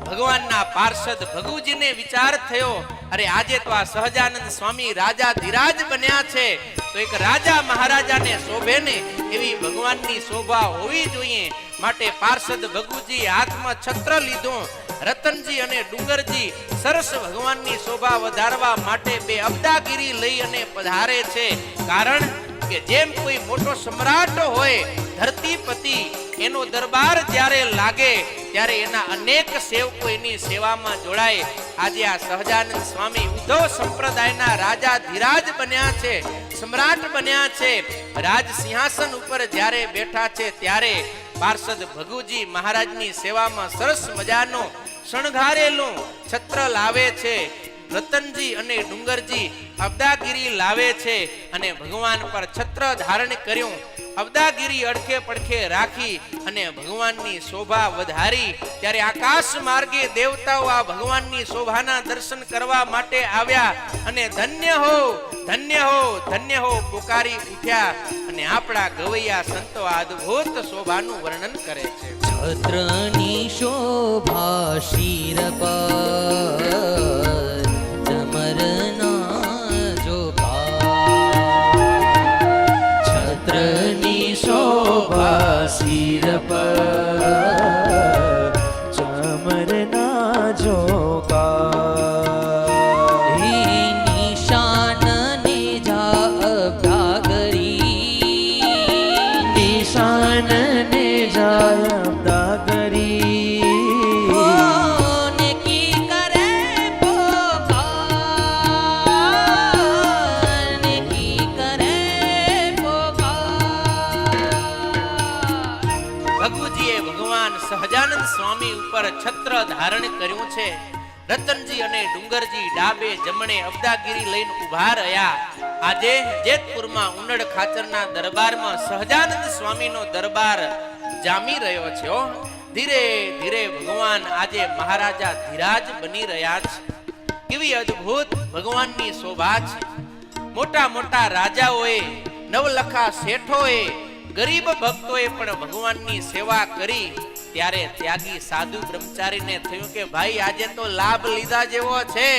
ભગવાનના પાર્ષદ ભગુજીને વિચાર થયો, અરે આજે તો આ સહજાનંદ સ્વામી રાજા ધીરાજ બન્યા છે, તો એક રાજા મહારાજાને શોભે ને એવી ભગવાનની શોભા હોવી જોઈએ. માટે પાર્ષદ ભગુજી હાથમાં છત્ર લીધું. રતનજી અને ડુંગરજી સરસ ભગવાનની શોભા વધારવા માટે બે અબદાગીરી લઈ અને પધારે છે. કારણ કે જેમ કોઈ મોટો સમ્રાટ હોય, ધરતીપતિ, એનો દરબાર જ્યારે લાગે ત્યારે એના અનેક સેવકો એની સેવામાં જોડાય. આજે આ સહજાનંદ સ્વામી ઉદ્ધવ સંપ્રદાયના રાજા ધીરાજ બન્યા છે, સમ્રાટ બન્યા છે. રાજ સિંહાસન ઉપર જ્યારે બેઠા છે ત્યારે પાર્ષદ ભગુજી મહારાજની સેવામાં સરસ મજાનો શણગારેલું છત્ર લાવે છે. રતનજી અને ડુંગરજી અબદાગીરી લાવે છે અને ભગવાન પર છત્ર ધારણ કર્યું. અબદાગીરી અડખે પડખે રાખી અને ભગવાનની શોભા વધારી. ત્યારે આકાશ માર્ગે દેવતાઓ આ ભગવાનની શોભાના દર્શન કરવા માટે આવ્યા અને ધન્ય હો, ધન્ય હો, ધન્ય હો પુકારી ઉઠ્યા. અને આપણા ગવૈયા સંતો આ અદ્ભુત શોભાનું વર્ણન કરે છે. છત્રની શોભા શિર પર શિર પર ચમરના ઝોકા, નિશાન ને જા અબદાગરી, નિશાન ને જાય અબદાગરી. સહજાનંદ સ્વામી ઉપર છત્ર ધારણ કર્યું છે. રતનજી અને ડુંગરજી ડાબે જમણે અબદાગીરી લઈને ઉભા રહ્યા. આજે જેતપુરમાં ઉનડ ખાચરના દરબારમાં સહજાનંદ સ્વામીનો દરબાર જામી રહ્યો છે. ધીરે ધીરે ભગવાન આજે મહારાજા ધીરાજ બની રહ્યા છે. કેવી અદ્ભુત ભગવાનની શોભા છે. મોટા મોટા રાજાઓએ, નવલખા શેઠોએ, ગરીબ ભક્તોએ પણ ભગવાનની સેવા કરી. ત્યારે ત્યાગી સાધુ બ્રહ્મચારીને થયું કે ભાઈ આજે તો લાભ લીધા જેવો છે.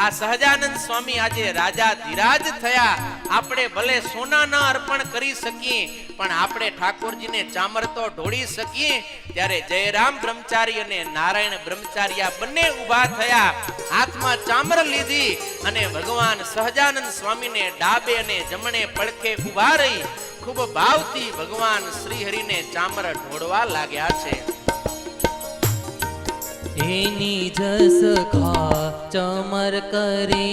આ સહજાનંદ સ્વામી આજે રાજા ધીરાજ થયા. આપણે ભલે સોના ન અર્પણ કરી શકીએ પણ આપણે ઠાકોરજીને ચામર તો ઢોળી શકીએ. ત્યારે જયરામ બ્રહ્મચારી અને નારાયણ બ્રહ્મચારી આ બંને ઊભા થયા, હાથમાં ચામર લીધી અને ભગવાન સહજાનંદ સ્વામીને ડાબે અને જમણે પડખે ઊભા રહી ખૂબ ભાવથી ભગવાન શ્રી હરિને ચામર ઢોળવા લાગ્યા છે. એની જસ ખા ચમર કરે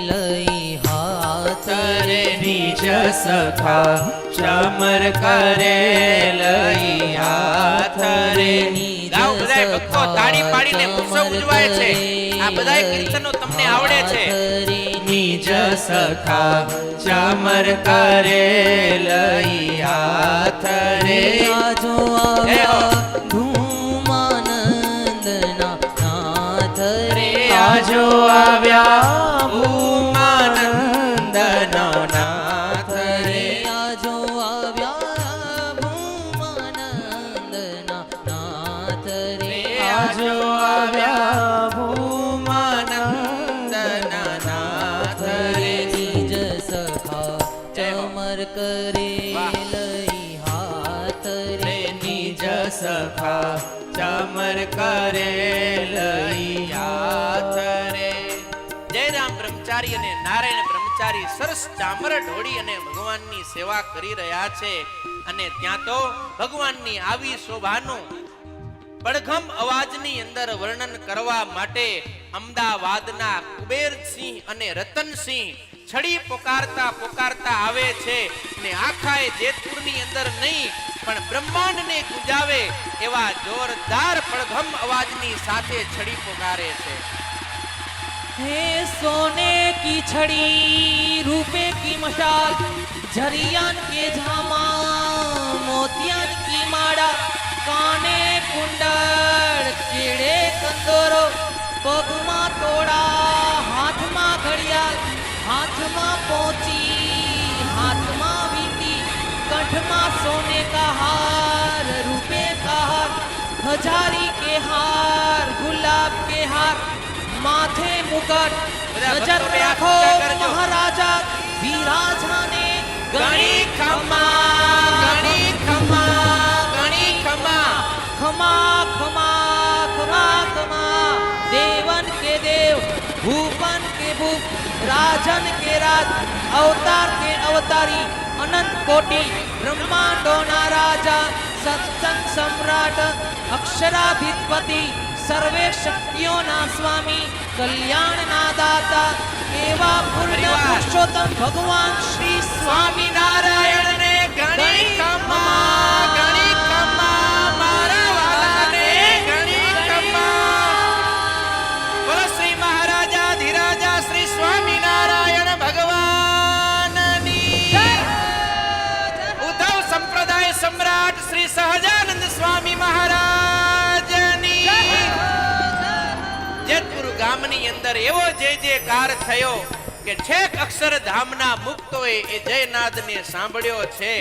લઈ હાથ રે, નિજ સખા ચમર કરે લઈ હાથ રે. ગાઓ બધાય ભક્તો તાળી પાડીને ઉત્સવ ઉજવાય છે. આ બધાય કીર્તનો તમને આવડે છે. નિજ સખા ચમર કરે લઈ હાથ રે. આજો આવ્યા ભૂમાનંદના નાથ રે, આજો આવ્યા ભૂમાનંદના નાથ રે. આજો આવ્યા ભૂમાનંદના નાથ રે, આજો આવ્યા ભૂમાનંદના નાથ રે. નિજ સખા ચમર કરે લઈ હાથ રે, નિજ સખા ચમર કરે લઈ હાથ રે. જયરામ બ્રહ્મચારી અને નારાયણ બ્રહ્મચારી સરસ ચામર ઢોળી અને ભગવાનની સેવા કરી રહ્યા છે. અને ત્યાં તો ભગવાનની આવી શોભાનું પડઘમ અવાજની અંદર વર્ણન કરવા માટે અમદાવાદના કુબેરસિંહ અને રતનસિંહ છડી પોકારતા પોકારતા આવે છે. ને આખા જેતપુરની અંદર નહીં પણ બ્રહ્માંડને ગુંજાવે એવા જોરદાર પડઘમ અવાજની સાથે છડી પોકારે છે. हे सोने की छड़ी रूपे की मशाल, झरियान के झामा मोतियान की माड़ा, काने कुंडल केड़े कंदोरो, पगमा तोड़ा हाथमा घड़ियाल, हाथमा पोची हाथमा वीती, कंठमा सोने का हार रूपे का हार, हजारी के हार गुलाब મુકટ બધા નજર ભક્તોને હાથ રાખો ઊંચા કરજો. મહારાજા વિરાજાને ગણી ખમા ગણી ખમા ગણી ખમા ખમા ખમા ખમા ખમા દેવન કે દેવ ભૂપન કે ભૂપ રાજન કે રાજ અવતાર કે અવતારી અનંત કોટી બ્રહ્માંડોના રાજા સત્સંગ સમ્રાટ અક્ષરાધિપતિ સર્વે શક્તિઓના સ્વામી કલ્યાણના દાતા એવા પૂર્ણ પરિવાર. પુરુષોત્તમ ભગવાન શ્રી સ્વામિનારાયણ ને ગણી ખમા ગણી ખમા મારા વાલાને ગણી ખમા બોલો શ્રી મહારાજા ધીરાજા શ્રી સ્વામિનારાયણ ભગવાનની ઉદ્ધવ સંપ્રદાય સમ્રાટ શ્રી સહજાનંદ સ્વામી મહારાજની જેતપુર ગામની અંદર એવો જયકાર થયો કે છેક અક્ષરધામના મુક્તોએ એ જયનાદને સાંભળ્યો છે.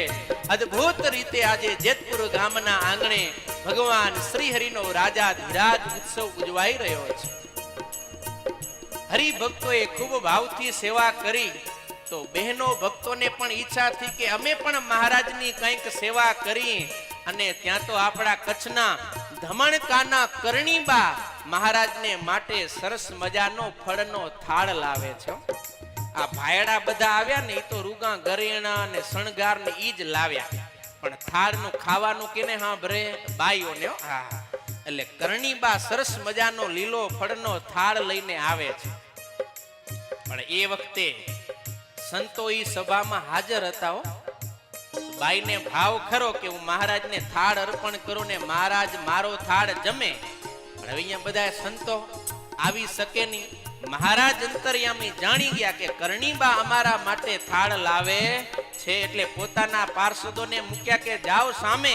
અદ્ભુત રીતે આજે જેતપુર ગામના આંગણે ભગવાન શ્રી હરિનો રાજાધિરાજ ઉત્સવ ઉજવાઈ રહ્યો છે. હરિભક્તોએ ખૂબ ભાવથી સેવા કરી તો બહેનો ભક્તોને પણ ઈચ્છા થઈ કે અમે પણ મહારાજની કંઈક સેવા કરી અને ત્યાં તો આપણા કચ્છના ધમણકાના કરણીબા મહારાજને માટે સરસ મજાનો ફળનો થાળ લાવે છે. આ ભાયડા બધા આવ્યા ને એ તો રૂગા ગરેણા અને શણગાર ને ઈ જ લાવ્યા પણ થાળનું ખાવાનું કેને સાંભળે બાઈઓને હો. હા એટલે કરણીબા સરસ મજાનો લીલો ફળનો થાળ લઈને આવે છે. પણ એ વખતે સંતો ઈ સભામાં હાજર હતા હો. બાઈને ભાવ ખરો કે હું મહારાજને થાળ અર્પણ કરું ને મહારાજ મારો થાળ જમે. પણ હવે અહીંયા બધા સંતો આવી શકે નહીં. મહારાજ અંતર્યામી જાણી ગયા કે કરણીબા અમારા માટે થાળ લાવે છે એટલે પોતાના પાર્ષદોને મૂક્યા કે જાઓ સામે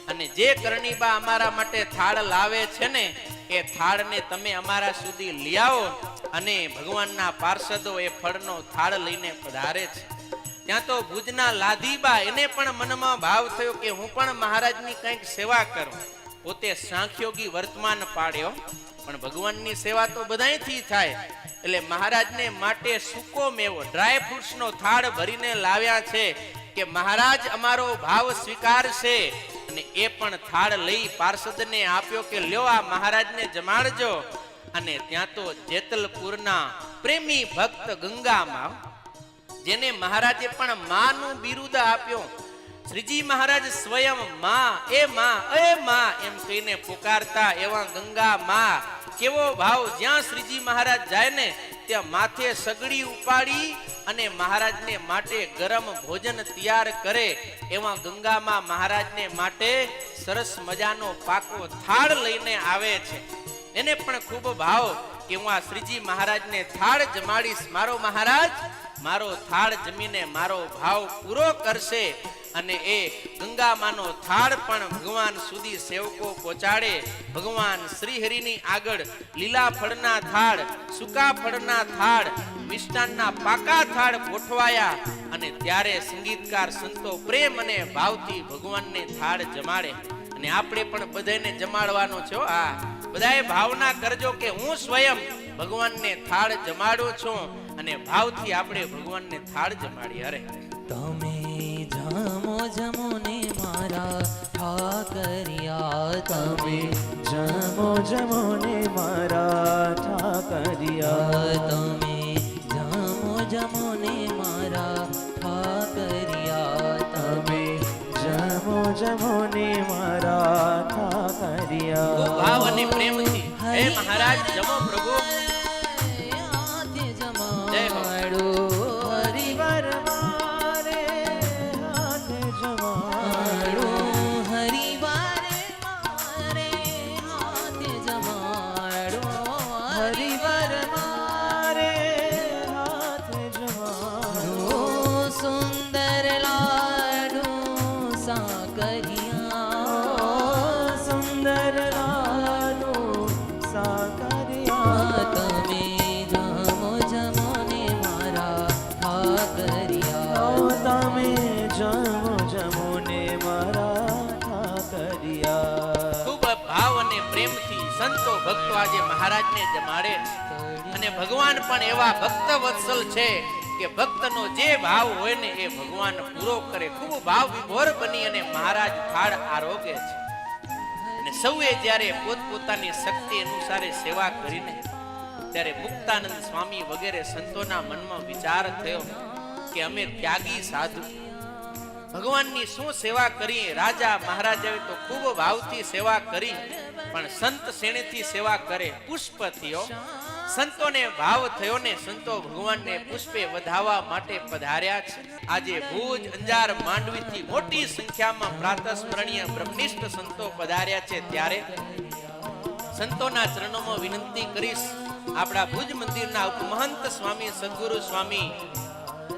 અને જે કરણીબા અમારા માટે થાળ લાવે છે ને એ થાળને તમે અમારા સુધી લઈ આવો. અને ભગવાનના પાર્ષદો એ ફળનો થાળ લઈને પધારે છે. ત્યાં તો ભુજના લાધીબા એને પણ મનમાં ભાવ થયો કે હું પણ મહારાજની કંઈક સેવા કરું. પોતે સાંખ્યોગી વર્તમાન પાડ્યો પણ ભગવાનની સેવા તો બધાયથી થાય એટલે મહારાજને માટે સૂકો મેવો ડ્રાય ફ્રૂટ્સનો થાળ ભરીને લાવ્યા છે કે મહારાજ અમારો ભાવ સ્વીકારશે. અને એ પણ થાળ લઈ પાર્ષદને આપ્યો કે લ્યો આ મહારાજને જમાડજો. અને ત્યાં તો જેતલપુરના પ્રેમી ભક્ત ગંગામાં જેને મહારાજે પણ માનું બિરુદ આપ્યો. શ્રીજી મહારાજ સ્વયં માં એ માં એમ કહીને પુકારતા એવા ગંગા માં કેવો ભાવ જ્યાં શ્રીજી મહારાજ જાય ને ત્યાં માથે સગડી ઉપાડી અને મહારાજને માટે ગરમ ભોજન તૈયાર કરે એવા ગંગામાં મહારાજને માટે સરસ મજાનો પાકો થાળ લઈને આવે છે. એને પણ ખૂબ ભાવ કે હું આ શ્રીજી મહારાજને થાળ જમાડીશ. મારો થાળ જમીને મારો ભાવ પૂરો કરશે. અને એ ગંગામાનો થાળ પણ ભગવાન સુધી સેવકો પહોંચાડે. ભગવાન શ્રી હરિની આગળ લીલા ફળના થાળ, સૂકા ફળના થાળ, મિષ્ટાનના પાકા થાળ ગોઠવાયા અને ત્યારે સંગીતકાર સંતો પ્રેમ અને ભાવથી ભગવાનને થાળ જમાડે. અને આપણે પણ બધાને જમાડવાનો છો. આ બધાએ ભાવના કરજો કે હું સ્વયં ભગવાનને થાળ જમાડું છું અને ભાવથી આપણે ભગવાનને થાળ જમાડી. અરે તમે જમો જમો ને મારા ઠાકરિયા, તમે જમો જમો ને મારા ઠાકરિયા, તમે જમો જમો ને મારા ઠાકરિયા, તમે જમો જમો ને મારા ઠાકરિયા. ખૂબ ભાવ અને પ્રેમથી હે મહારાજ જમો પ્રભુ. હાથે જય હો. જમાડો હરિવાર મારે હાથે મારો જમાડો, હરિવારે મારે હાથે જમાડો હરિવાર હરિવાર મારે હાથે જમાડો, સુંદર લાડુ સાકરિયા, સુંદર લાડુ સાકરિયા, ભક્તો આજે મહારાજને જમાડે અને ભગવાન પણ એવા ભક્ત વત્સલ છે કે ભક્તનો જે ભાવ હોય ને એ ભગવાન પૂરો કરે. ખૂબ ભાવ વિભોર બની અને મહારાજ થાળ આરોગે છે. અને સૌએ જ્યારે પોતપોતાની શક્તિ અનુસારે સેવા કરીને ત્યારે મુક્તાનંદ સ્વામી વગેરે સંતોના મનમાં વિચાર થયો કે અમે ત્યાગી સાધુ ભગવાનની શું સેવા કરીએ. રાજા મહારાજાએ તો ખૂબ ભાવથી સેવા કરી, પણ સંત શ્રેણીથી સેવા કરે પુષ્પથી. સંતોને ભાવ થયો ને સંતો ભગવાનને પુષ્પે વધાવવા માટે પધાર્યા છે. આજે ભુજ, અંજાર, માંડવીથી મોટી સંખ્યામાં પ્રાતઃસ્મરણીય બ્રહ્મનિષ્ઠ સંતો પધાર્યા છે. ત્યારે સંતોના ચરણોમાં વિનંતી કરીશ, આપણા ભુજ મંદિરના ઉપમહંત સ્વામી સદગુરુ સ્વામી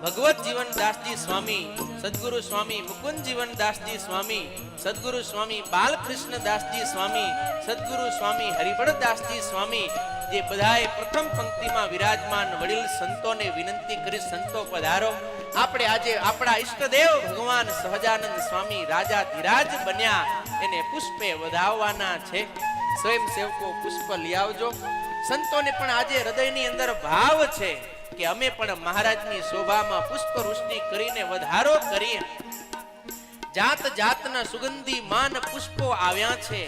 ભગવત જીવનદાસજી સ્વામી, સદગુરુ સ્વામી મુકુંદ જીવનદાસજી સ્વામી, સદગુરુ સ્વામી બાલકૃષ્ણદાસજી સ્વામી, સદગુરુ સ્વામી હરિબળદાસજી સ્વામી, જે બધાએ પ્રથમ પંક્તિમાં વિરાજમાન વડીલ સંતોને વિનંતી કરી સંતો પધારો. આપણે આજે આપણા ઈષ્ટદેવ ભગવાન સહજાનંદ સ્વામી રાજાધિરાજ બન્યા, એને પુષ્પે વધાવવાના છે. સ્વયં સેવકો પુષ્પ લઈ આવજો. સંતોને પણ આજે હૃદયની અંદર ભાવ છે કે અમે પણ મહારાજની શોભામાં પુષ્પ વૃષ્ટિ કરીને વધારો કરીએ. જાત જાતના સુગંધી માન પુષ્પો આવ્યા છે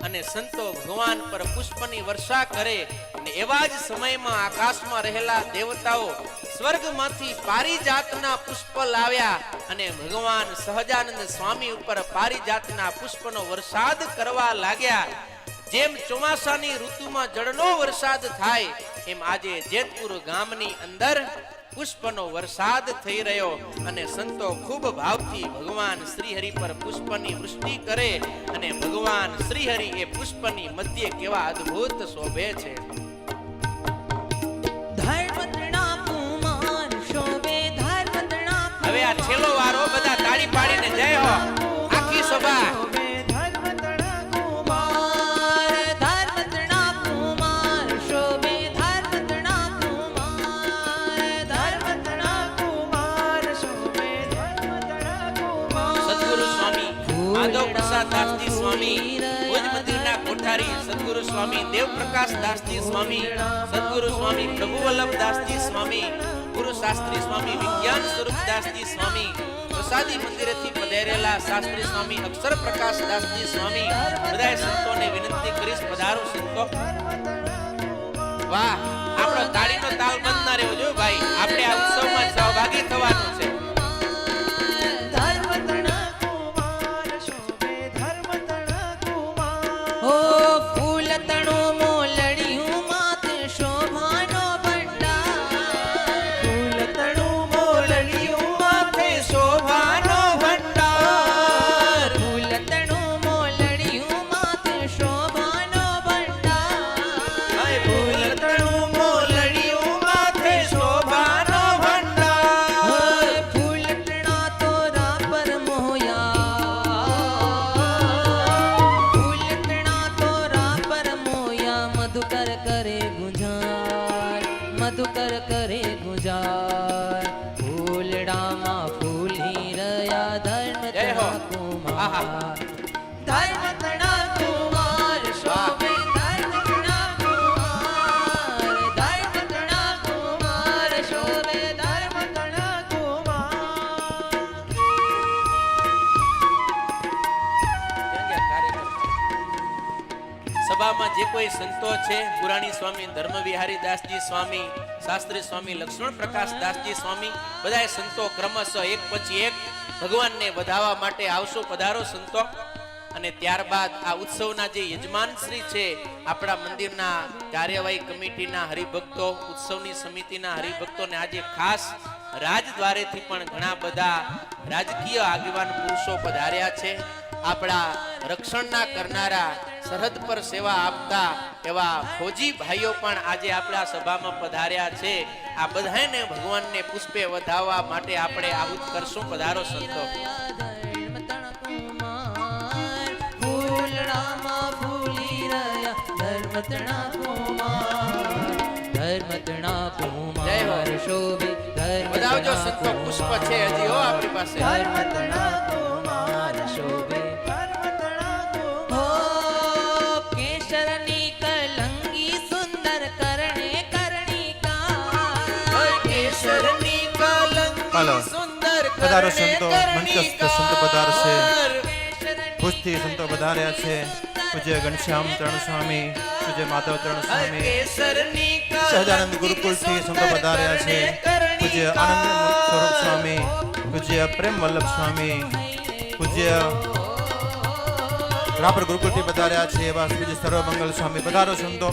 અને સંતો ભગવાન પર પુષ્પની વર્ષા કરે. અને એવા જ સમયમાં આકાશમાં રહેલા દેવતાઓ સ્વર્ગમાંથી પારિજાતના પુષ્પ લાવ્યા અને ભગવાન સહજાનંદ સ્વામી ઉપર પારિજાતના પુષ્પનો વરસાદ કરવા લાગ્યા. જેમ ચોમાસાની ઋતુમાં જળનો વરસાદ થાય એમ આજે જેતપુર ગામની અંદર પુષ્પનો વરસાદ થઈ રહ્યો અને સંતો ખૂબ ભાવથી ભગવાન શ્રીહરિ પર પુષ્પની વૃષ્ટિ કરે. અને ભગવાન શ્રીહરિ એ પુષ્પની મધ્ય કેવા અદ્ભુત શોભે છે. ધર્મતણા કુમાર શોભે ધર્મતણા. હવે આ છેલ્લો વારો બધા તાળી પાડીને જય હો આખી સભા. દાસજી સ્વામી, ભુજ મંદિરના કોઠારી સદગુરુ સ્વામી દેવપ્રકાશ દાસજી સ્વામી, સદગુરુ સ્વામી પ્રભુવલ્લભ દાસજી સ્વામી, ગુરુ શાસ્ત્રી સ્વામી વિજ્ઞાન સ્વરૂપ દાસજી સ્વામી, પ્રસાદી મંદિરેથી પધારેલા શાસ્ત્રી સ્વામી અક્ષર પ્રકાશ દાસજી સ્વામી, બધાએ સંતોને વિનંતી કરીશ પધારો સંતો. વાહ, આપણો તાળીનો તાલ બંધ ના રહેવો જોઈએ ભાઈ. આપણે આ ઉત્સવમાં સહભાગી થવાનું છે. મધુકર કરે ગુજાર, ફૂલડામાં ફૂલી રહ્યા ધર્મતણા કુમાર. ધર્મતણા કુમાર શોભે ધર્મતણા કુમાર, ધર્મતણા કુમાર શોભે ધર્મતણા કુમાર. સભામાં જે કોઈ સંતો છે, પુરાણી સ્વામી ધર્મવિહારી દાસજી સ્વામી, શાસ્ત્રી સ્વામી લક્ષ્મણ પ્રકાશ દાસજી સ્વામી, બધાએ સંતો ક્રમશઃ એક પછી એક ભગવાનને વધાવવા માટે આવશો પધારો સંતો. અને ત્યારબાદ આ ઉત્સવના જે યજમાન શ્રી છે, આપણા મંદિરના કાર્યવાહી કમિટીના હરિભક્તો, ઉત્સવની સમિતિના હરિભક્તોને આજે ખાસ રાજદ્વારેથી પણ ઘણા બધા રાજકીય આગેવાન પુરુષો પધાર્યા છે. આપણા રક્ષણના કરનારા, સરહદ પર સેવા આપતા એવા ફોજી ભાઈઓ પણ આજે આપણા સભામાં પધાર્યા છે. આ બધાને ભગવાનને પુષ્પે વધાવવા માટે આપણે આહુત કરશું. પધારો સંતો. ફૂલડામાં ફૂલી રહ્યા ધર્મતણા કુમાર, ધર્મતણા કુમાર શોભે વધાવજો સંતો. પુષ્પ છે હજી હો આપણી પાસે. ધર્મતણા કુમાર શોભે. કેસરની કલમ હાલો. સુંદર પધારો કરણે સંતો, મંચસ્થ સંત પધારશે. ભુજથી સંતો પધાર્યા છે. પૂજ્ય ઘનશ્યામ ચરણ સ્વામી, પૂજ્ય માધવ ચરણ સ્વામી, કેસરની સહજાનંદ ગુરુકુળથી સંતો પધાર્યા છે. પૂજ્ય આનંદ સ્વરૂપ સ્વામી, પૂજ્ય પ્રેમ વલ્લભ સ્વામી, પૂજ્ય રાપર ગુરુકુળથી પધાર્યા છે એવા પૂજ્ય સર્વમંગલ સ્વામી પધારો સંતો.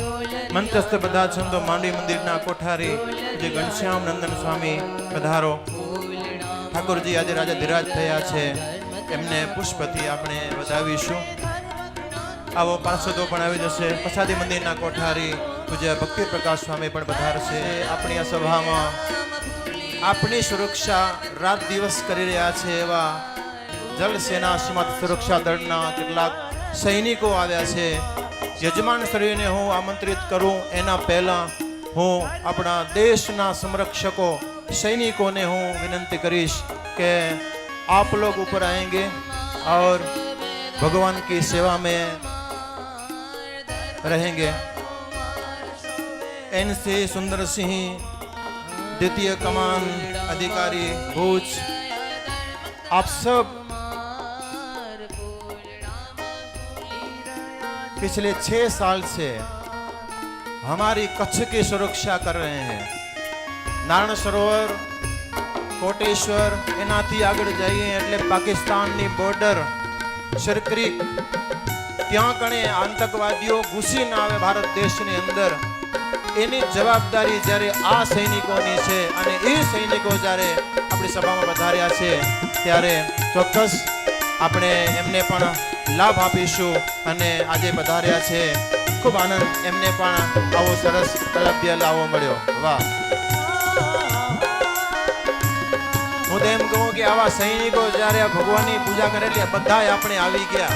મંચસ્થ બધા સંતો, માંડવી મંદિરના કોઠારી પૂજ્ય ઘનશ્યામ નંદન સ્વામી પધારો. ઠાકોરજી આજે રાજા ધીરાજ થયા છે, એમને પુષ્પથી આપણે વધાવીશું. આવો પાર્ષદો પણ આવી જશે. પ્રસાદી મંદિરના કોઠારી પૂજ્ય ભક્તિ પ્રકાશ સ્વામી પણ પધારશે. આપણી આ સભામાં આપણી સુરક્ષા રાત દિવસ કરી રહ્યા છે એવા જલ સેના સીમા સુરક્ષા દળના કેટલાક સૈનિકો આવ્યા છે. યજમાન શ્રીને હું આમંત્રિત કરું એના પહેલા હું આપણા દેશના સંરક્ષકો સૈનિકોને હું વિનંતી કરીશ કે आप लोग ऊपर आएंगे और भगवान की सेवा में रहेंगे. एनसी सुंदर सिंह, द्वितीय कमान अधिकारी भूज, आप सब पिछले 6 साल से हमारी कच्छ की सुरक्षा कर रहे हैं. नारायण सरोवर, कोटेश्वर, એનાથી આગળ જઈએ એટલે પાકિસ્તાનની બોર્ડર શરક્રીક, ત્યાં કણે આતંકવાદીઓ ઘૂસી ના આવે ભારત દેશની અંદર, એની જવાબદારી જ્યારે આ સૈનિકોની છે. અને એ સૈનિકો જ્યારે આપણી સભામાં પધાર્યા છે ત્યારે ચોક્કસ આપણે એમને પણ લાભ આપીશું. અને આજે પધાર્યા છે, ખૂબ આનંદ, એમને પણ આવો સરસ કલભ્ય લાવો મળ્યો. વાહ. હું તો એમ કહું કે આવા સૈનિકો જ્યારે ભગવાનની પૂજા કરે એટલે બધા આપણે આવી ગયા.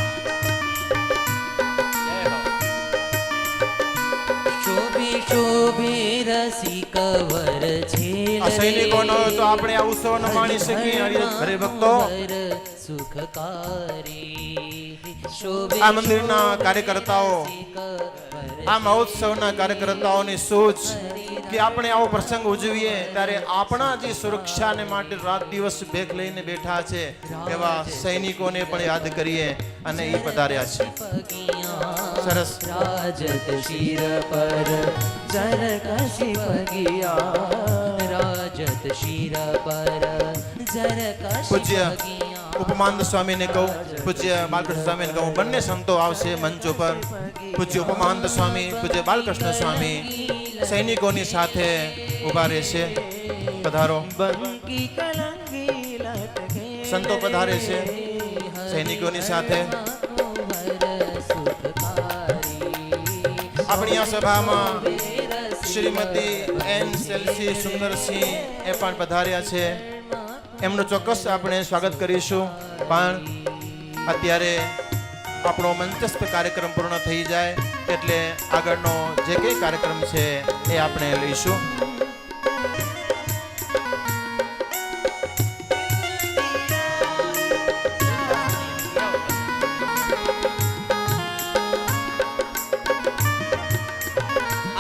શોભે શોભે રસિક વર છે. આ સૈનિકો ન હોય તો આપણે આ ઉત્સવ ન માણી શકીએ. હરે ભક્તો, સુખકારી શોભે આ મંદિરના કાર્યકર્તાઓ, આ મહોત્સવના કાર્યકર્તાઓની સોચ કે આપણે આવો પ્રસંગ ઉજવીએ ત્યારે આપણા જે સુરક્ષાને માટે રાત દિવસ ભેખ લઈને બેઠા છે એવા સૈનિકોને પણ યાદ કરીએ. અને એ પધાર્યા છે. સરસ. રાજત શિર પર જર કસી પગિયા, રાજત શિર પર જર કસી પૂજ્ય પગિયા. ઉપમાનંદ સ્વામીને કહું, પૂજ્ય બાલકૃષ્ણ સ્વામીને કહું, બંને સંતો આવશે મંચ ઉપર. પૂજ્ય ઉપમાનંદ સ્વામી, પૂજ્ય બાલકૃષ્ણ સ્વામી સૈનિકોની સાથે ઉભા રહેશે. પધારો. બંકી કલંકી લટકે સંતો પધારે છે સૈનિકોની સાથે. આપણી આ સભામાં શ્રીમતી એન સેલ્સી સુંદરસિંહ એ પણ પધાર્યા છે. એમનું ચોક્કસ આપણે સ્વાગત કરીશું. પણ અત્યારે આપણો મંચસ્થ કાર્યક્રમ પૂર્ણ થઈ જાય એટલે આગળનો જે કંઈ કાર્યક્રમ છે એ આપણે લઈશું.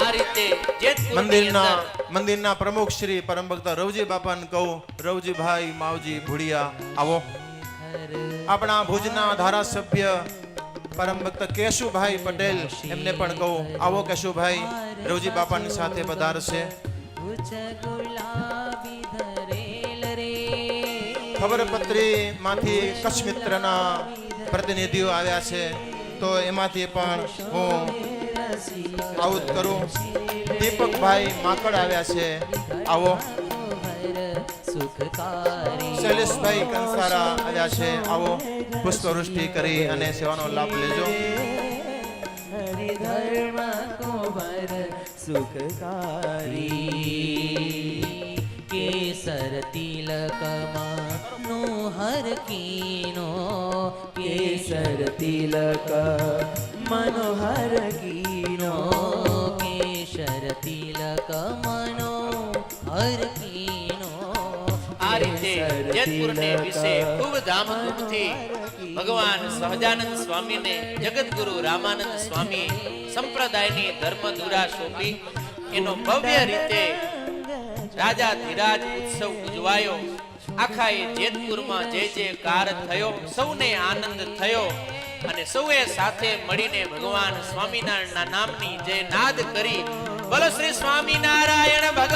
આ રીતે જેતપુરની મંદિરના અંદર મંદિરના પ્રમુખ શ્રી પરમ ભક્ત રવજી બાપાને કહું, રવજીભાઈ માવજી ભુડિયા આવો. આપણા ભુજના ધારાસભ્ય પરમ ભક્ત કેશુભાઈ પટેલ એમને પણ કહું, આવો કેશુભાઈ રવજી બાપાની સાથે પધારશે. ખબરપત્રી માંથી કચ્છ મિત્રના પ્રતિનિધિઓ આવ્યા છે તો એમાંથી પણ હું આઉટ કરું. દીપકભાઈ માકડ આવ્યા છે, આવો. શૈલેષભાઈ કંસારા આવ્યા છે, આવો. પુષ્પવૃષ્ટિ કરી અને સેવાનો લાભ લેજો. હરિધર્મ કો ભર સુખકારી કેસર તિલકમાં નો હર કીનો, કેસર તિલક મનોહર કીનો કેસર તિલક મનોહર કીનો. આ રીતે જેતપુરને વિશે ખૂબ ધામધૂમથી ભગવાન સહજાનંદ સ્વામીને જગતગુરુ રામાનંદ સ્વામી સંપ્રદાયની ધર્મધુરા સોંપી એનો ભવ્ય રીતે રાજા ધીરાજ ઉત્સવ ઉજવાયો. આખા એ જેતપુરમાં જય જયકાર થયો, સૌને આનંદ થયો અને સૌએ સાથે મળીને ભગવાન સ્વામિનારાયણના નામની જય નાદ કરી. બોલો શ્રી સ્વામિનારાયણ ભગવાન